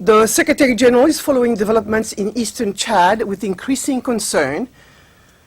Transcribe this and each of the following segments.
The Secretary General is following developments in eastern Chad with increasing concern.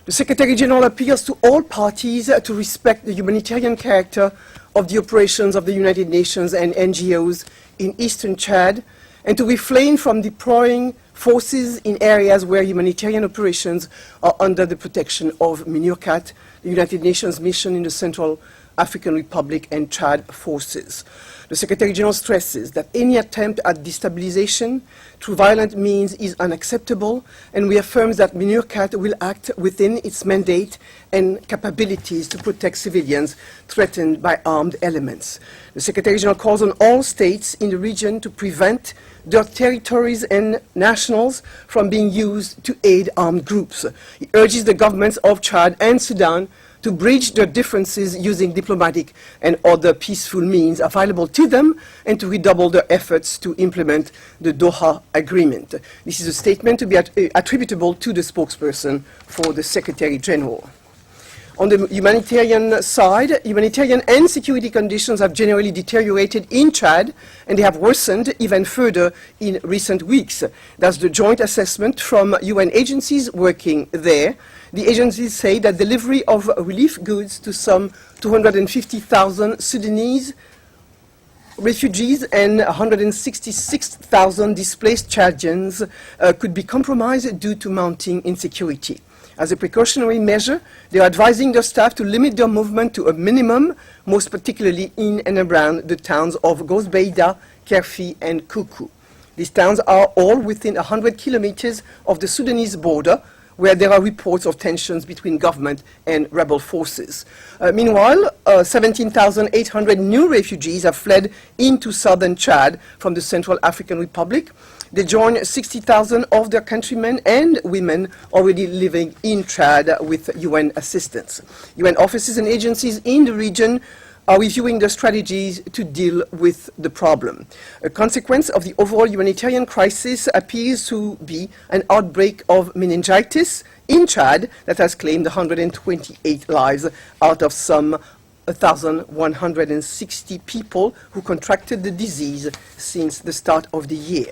The Secretary General appeals to all parties to respect the humanitarian character of the operations of the United Nations and NGOs in eastern Chad and to refrain from deploying forces in areas where humanitarian operations are under the protection of MINURCAT, the United Nations mission in the Central African Republic and Chad forces. The Secretary General stresses that any attempt at destabilization through violent means is unacceptable and reaffirms that MINURCAT will act within its mandate and capabilities to protect civilians threatened by armed elements. The Secretary General calls on all states in the region to prevent their territories and nationals from being used to aid armed groups. He urges the governments of Chad and Sudan to bridge their differences using diplomatic and other peaceful means available to them and to redouble their efforts to implement the Doha agreement. This is a statement to be attributable to the spokesperson for the Secretary General. On the humanitarian side, humanitarian and security conditions have generally deteriorated in Chad, and they have worsened even further in recent weeks. That's the joint assessment from UN agencies working there. The agencies say that delivery of relief goods to some 250,000 Sudanese refugees and 166,000 displaced Chadians could be compromised due to mounting insecurity. As a precautionary measure, they are advising their staff to limit their movement to a minimum, most particularly in and around the towns of Gosbeida, Kerfi, and Kuku. These towns are all within 100 kilometers of the Sudanese border, where there are reports of tensions between government and rebel forces. Meanwhile, 17,800 new refugees have fled into southern Chad from the Central African Republic. They join 60,000 of their countrymen and women already living in Chad with UN assistance. UN offices and agencies in the region are reviewing their strategies to deal with the problem. A consequence of the overall humanitarian crisis appears to be an outbreak of meningitis in Chad that has claimed 128 lives out of some 1,160 people who contracted the disease since the start of the year.